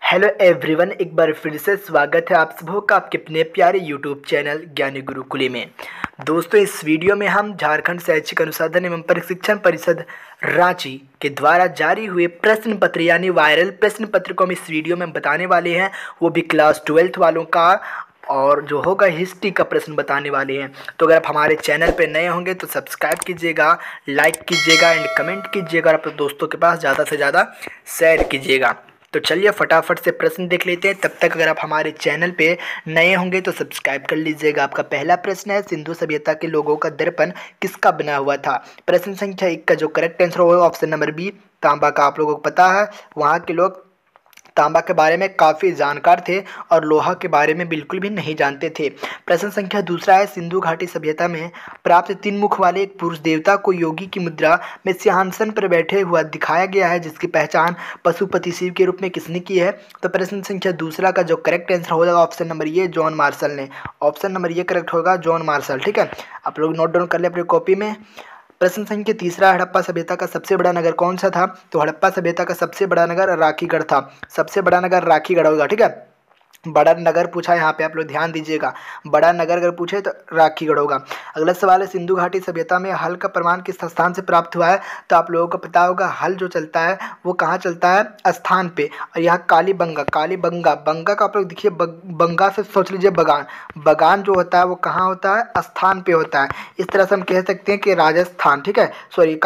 Hello everyone, एक बार फिर से स्वागत है आप सबों का आपके अपने प्यारे यूट्यूब चैनल ज्ञानी गुरुकुली में। दोस्तों, इस वीडियो में हम झारखंड शैक्षिक अनुसंधान एवं प्रशिक्षण परिषद रांची के द्वारा जारी हुए प्रश्न पत्र यानी वायरल प्रश्न पत्र को हम इस वीडियो में बताने वाले हैं, वो भी क्लास 12th वालों का, और जो होगा हिस्ट्री का प्रश्न बताने वाले हैं। तो अगर आप हमारे चैनल पर नए होंगे तो सब्सक्राइब कीजिएगा, लाइक कीजिएगा एंड कमेंट कीजिएगा और अपने दोस्तों के पास ज़्यादा से ज़्यादा शेयर कीजिएगा। तो चलिए फटाफट से प्रश्न देख लेते हैं। तब तक अगर आप हमारे चैनल पे नए होंगे तो सब्सक्राइब कर लीजिएगा। आपका पहला प्रश्न है, सिंधु सभ्यता के लोगों का दर्पण किसका बना हुआ था? प्रश्न संख्या 1 का जो करेक्ट आंसर होगा ऑप्शन नंबर बी, तांबा का। आप लोगों को पता है वहाँ के लोग तांबा के बारे में काफ़ी जानकार थे और लोहा के बारे में बिल्कुल भी नहीं जानते थे। प्रश्न संख्या दूसरा है, सिंधु घाटी सभ्यता में प्राप्त 3 मुख वाले एक पुरुष देवता को योगी की मुद्रा में सिंहासन पर बैठे हुआ दिखाया गया है, जिसकी पहचान पशुपति शिव के रूप में किसने की है? तो प्रश्न संख्या दूसरा का जो करेक्ट आंसर हो जाएगा ऑप्शन नंबर ये, जॉन मार्शल ने। ऑप्शन नंबर ये करेक्ट होगा, जॉन मार्शल। ठीक है, आप लोग नोट डाउन कर ले अपनी कॉपी में। प्रश्न संख्या तीसरा, हड़प्पा सभ्यता का सबसे बड़ा नगर कौन सा था? तो हड़प्पा सभ्यता का सबसे बड़ा नगर राखीगढ़ था। सबसे बड़ा नगर राखीगढ़ होगा। ठीक है, बड़ा नगर पूछा है यहाँ पे, आप लोग ध्यान दीजिएगा। बड़ा नगर अगर पूछे तो राखीगढ़ होगा। अगला सवाल है, सिंधु घाटी सभ्यता में हल का प्रमाण किस स्थान से प्राप्त हुआ है? तो आप लोगों को पता होगा हल जो चलता है वो कहाँ चलता है? स्थान पे। और यहाँ कालीबंगा, कालीबंगा, बंगा का आप लोग देखिए, बंगा से सोच लीजिए बगान। बगान जो होता है वो कहाँ होता है? स्थान पे होता है। इस तरह से हम कह सकते हैं कि राजस्थान। ठीक है, सॉरी,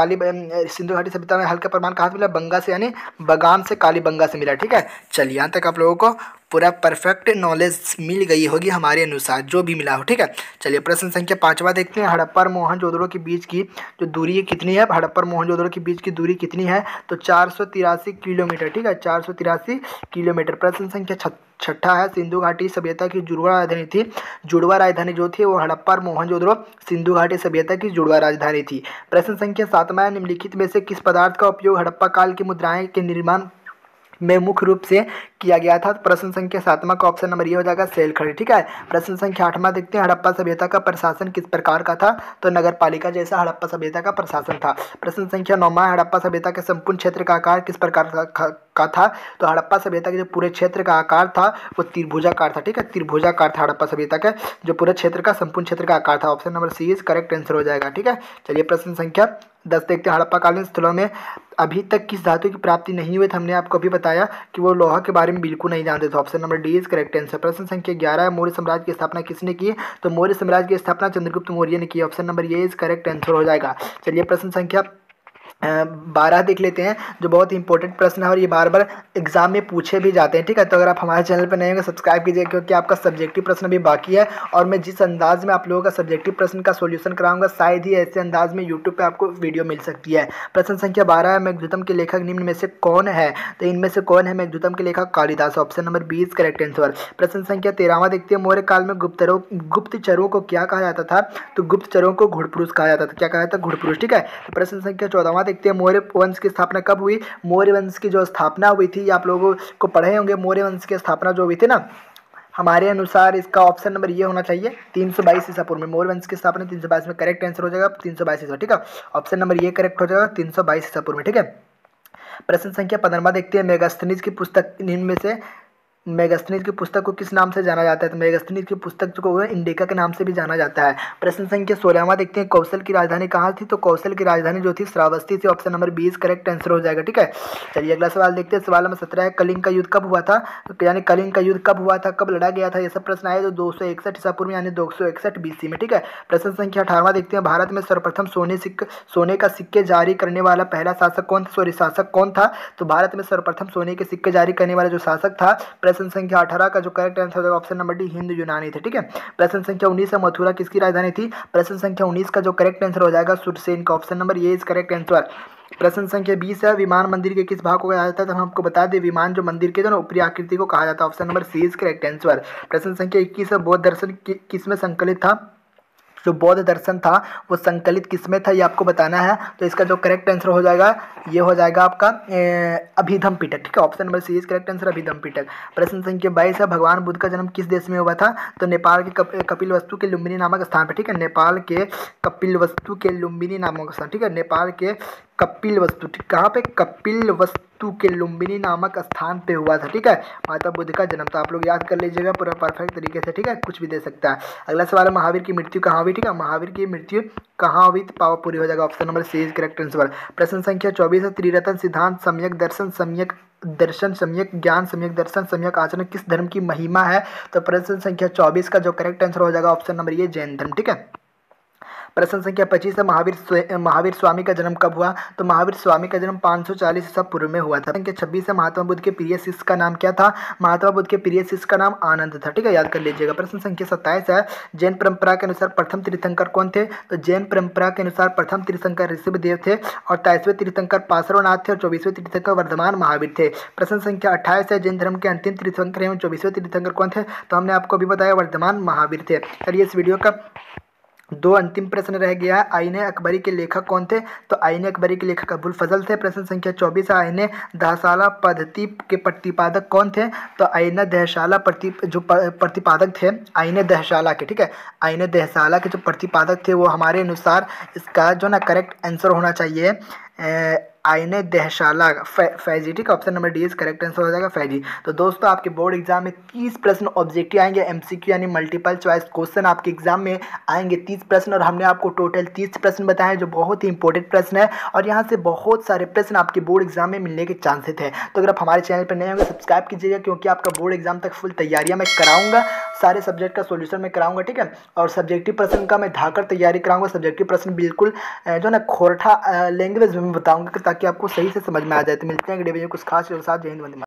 सिंधु घाटी सभ्यता में हल का प्रमाण कहाँ से मिला? बंगा से, यानी बगान से, कालीबंगा से मिला। ठीक है, चलिए यहाँ तक आप लोगों को पूरा परफेक्ट नॉलेज मिल गई होगी हमारे अनुसार, जो भी मिला हो। ठीक है, चलिए प्रश्न संख्या 5वां देखते हैं। हड़प्पा और मोहनजोदड़ो के बीच की जो दूरी कितनी है? हड़प्पा और मोहनजोदड़ो के बीच की दूरी कितनी है? तो 483 किलोमीटर। ठीक है, 483 किलोमीटर। प्रश्न संख्या छठा है, सिंधु घाटी सभ्यता की जुड़वा राजधानी थी। जुड़वा राजधानी जो थी वो हड़प्पा और मोहनजोदड़ो सिंधु घाटी सभ्यता की जुड़वा राजधानी थी। प्रश्न संख्या 7वां, निम्नलिखित में से किस पदार्थ का उपयोग हड़प्पा काल की मुद्राएं के निर्माण में मुख्य रूप से किया गया था? प्रश्न संख्या 7वां का ऑप्शन नंबर ये हो जाएगा, सेल खड़ी। ठीक है, प्रश्न संख्या 8वां देखते हैं, हड़प्पा सभ्यता का प्रशासन किस प्रकार का था? तो नगर पालिका जैसा हड़प्पा सभ्यता का प्रशासन था। प्रश्न संख्या 9वां, हड़प्पा सभ्यता के संपूर्ण क्षेत्र का आकार किस प्रकार का था? तो हड़प्पा सभ्यता के जो पूरे क्षेत्र का आकार था वो त्रिभुजाकार था। ठीक है, त्रिभुजाकार था हड़प्पा सभ्यता का जो पूरे क्षेत्र का, संपूर्ण क्षेत्र का आकार था। Option number C is correct answer हो जाएगा। ठीक है, चलिए प्रश्न संख्या 10 देखते हैं, हड़प्पा कालीन स्थलों में अभी तक किस धातु की प्राप्ति नहीं हुई? हमने आपको अभी बताया कि वो लोहा के बारे में बिल्कुल नहीं जानते थे। Option number D is correct answer. प्रश्न संख्या 11 है, मौर्य साम्राज्य की स्थापना किसने की? तो मौर्य साम्राज्य की स्थापना चंद्रगुप्त मौर्य ने की। ऑप्शन नंबर ये इज करेक्ट आंसर हो जाएगा। चलिए प्रश्न संख्या 12 देख लेते हैं, जो बहुत ही इंपॉर्टेंट प्रश्न है और ये बार बार एग्जाम में पूछे भी जाते हैं। ठीक है, तो अगर आप हमारे चैनल पर नए होंगे सब्सक्राइब कीजिए, क्योंकि आपका सब्जेक्टिव प्रश्न भी बाकी है और मैं जिस अंदाज में आप लोगों का सब्जेक्टिव प्रश्न का सॉल्यूशन कराऊंगा शायद ही ऐसे अंदाज में यूट्यूब पे आपको वीडियो मिल सकती है। प्रश्न संख्या 12 है, मेघदूतम के लेखक निम्न में से कौन है? तो इनमें से कौन है मेघदूतम के लेखक? Kalidas. Option number 20 correct answer. प्रश्न संख्या 13वां देखते हैं, मौर्य काल में गुप्तचरों को क्या कहा जाता था? तो गुप्तचरों को घुड़पुरुष कहा जाता था। क्या कहा जाता? घुड़पुरुष। ठीक है, तो प्रश्न संख्या 14वां देखते हैं, मौर्य वंश की स्थापना कब हुई? मौर्य वंश की जो स्थापना हुई थी, आप लोगों को पढ़े होंगे, मौर्य वंश की स्थापना जो हुई थी ना, हमारे अनुसार इसका ऑप्शन नंबर ये होना चाहिए, 322 ईसा पूर्व में। मौर्य वंश की स्थापना 322 में, करेक्ट आंसर हो जाएगा 322 ईसा। ठीक है, ऑप्शन नंबर ये करेक्ट हो जाएगा 322 ईसा पूर्व में। ठीक है, प्रश्न संख्या 15वां देखते हैं, मेगास्थनीज की पुस्तक निम्न में से मेगास्थनीज की पुस्तक को किस नाम से जाना जाता है? तो मेगास्थनीज की पुस्तक को इंडिका के नाम से भी जाना जाता है। प्रश्न संख्या 16वां देखते हैं, कौशल की राजधानी कहाँ थी? तो कौशल की राजधानी जो थी श्रावस्ती थी। ऑप्शन नंबर 20 करेक्ट आंसर हो जाएगा। ठीक है, चलिए अगला सवाल देखते हैं। सवाल नंबर 17 है, कलिंग का युद्ध कब हुआ था? तो यानी कलिंग का युद्ध कब हुआ था, कब लड़ा गया था, ये सब प्रश्न आए। तो 261 ईसा पूर्व यानी 261 BC में। ठीक है, प्रश्न संख्या 18वां देखते हैं, भारत में सर्वप्रथम सोने का सिक्के जारी करने वाला पहला शासक कौन था? शासक कौन था? तो भारत में सर्वप्रथम सोने के सिक्के जारी करने वाला जो शासक था, प्रश्न संख्या 18 का जो करेक्ट आंसर होगा ऑप्शन नंबर डी, हिंद यूनानी थे। ठीक है, प्रश्न संख्या 19 है, मथुरा किसकी राजधानी थी? प्रश्न संख्या 19 का जो करेक्ट आंसर हो जाएगा सुरसेन का। ऑप्शन नंबर ये इज करेक्ट आंसर। प्रश्न संख्या 20 है, विमान मंदिर के किस भाग को कहा जाता है? तो हम आपको बता दें, विमान जो मंदिर के जो ऊपरी आकृति को कहा जाता है। Option number C is correct answer. प्रश्न संख्या 21 है, बौद्ध दर्शन किस में संकलित था? जो बौद्ध दर्शन था वो संकलित किसमें था, ये आपको बताना है। तो इसका जो करेक्ट आंसर हो जाएगा ये हो जाएगा आपका अभिधम पिटक। ठीक है, option number C is correct answer, Abhidhamma Pitaka. प्रश्न संख्या 22 है, भगवान बुद्ध का जन्म किस देश में हुआ था? तो नेपाल के कपिलवस्तु के लुम्बिनी नामक स्थान पर। ठीक है, नेपाल के कपिलवस्तु के लुम्बिनी नामक स्थान। ठीक है, नेपाल के कपिल वस्तु, ठीक, कहाँ पे? कपिल वस्तु के लुम्बिनी नामक स्थान पे हुआ था, ठीक है, महात्मा बुद्ध का जन्म। तो आप लोग याद कर लीजिएगा पूरा परफेक्ट तरीके से, ठीक है, कुछ भी दे सकता है। अगला सवाल है महावीर की मृत्यु कहाँ हुई, ठीक है, महावीर की मृत्यु कहाँ हुई? तो पावापुरी हो जाएगा, option number C is correct answer. प्रश्न संख्या 24 है, त्रिरत्न सिद्धांत सम्यक दर्शन सम्यक ज्ञान सम्यक दर्शन सम्यक आचरण किस धर्म की महिमा है? तो प्रश्न संख्या 24 का जो करेक्ट आंसर हो जाएगा ऑप्शन नंबर ये जैन धर्म, ठीक है। प्रश्न संख्या 25 है, महावीर स्वामी का जन्म कब हुआ? तो महावीर स्वामी का जन्म 540 ईसा पूर्व में हुआ था। संख्या 26 है, महात्मा बुद्ध के प्रिय शिष्य का नाम क्या था? महात्मा बुद्ध के प्रिय शिष्य का नाम आनंद था, ठीक है, याद कर लीजिएगा। प्रश्न संख्या 27 है, जैन परंपरा के अनुसार प्रथम तीर्थंकर कौन थे? तो जैन परंपरा के अनुसार प्रथम तीर्थंकर ऋषभदेव थे और 23वें तीर्थंकर पार्श्वनाथ थे और 24वें तीर्थंकर वर्धमान महावीर थे। प्रश्न संख्या 28 है, जैन धर्म के अंतिम तीर्थंकर एवं 24वें तीर्थंकर कौन थे? तो हमने आपको अभी बताया वर्धमान महावीर थे। चलिए इस वीडियो का दो अंतिम प्रश्न रह गया है, आईने अकबरी के लेखक कौन थे? तो आईने अकबरी के लेखक अबुल फजल थे। प्रश्न संख्या 24 है, आईने दहशाला पद्धति के प्रतिपादक कौन थे? तो आईने दहशाला प्रतिपादक थे आईने दहशाला के, ठीक है, आईने दहशाला के जो प्रतिपादक थे वो हमारे अनुसार इसका जो ना करेक्ट आंसर होना चाहिए आईने दहशाला फैजी, ठीक है, option number D is correct answer हो जाएगा फैजी। तो दोस्तों आपके बोर्ड एग्जाम में 30 प्रश्न ऑब्जेक्टिव आएंगे, एमसीक्यू यानी मल्टीपल चॉइस क्वेश्चन आपके एग्जाम में आएंगे 30 प्रश्न, और हमने आपको टोटल 30 प्रश्न बताए जो बहुत ही इंपॉर्टेंट प्रश्न है और यहाँ से बहुत सारे प्रश्न आपके बोर्ड एग्जाम में मिलने के चांसेस है। तो अगर आप हमारे चैनल पर नए होंगे सब्सक्राइब कीजिएगा, क्योंकि आपका बोर्ड एग्जाम तक फुल तैयारियाँ मैं कराऊंगा, सारे सब्जेक्ट का सोल्यूशन मैं कराऊंगा, ठीक है, और सब्जेक्टिव प्रश्न का मैं धाकर तैयारी कराऊंगा। सब्जेक्टिव प्रश्न बिल्कुल जो ना खोरठा लैंग्वेज में बताऊंगा ताकि आपको सही से समझ में आ जाए। तो मिलते हैं अगले वीडियो कुछ खास के साथ। जय हिंद, वंदे मातरम।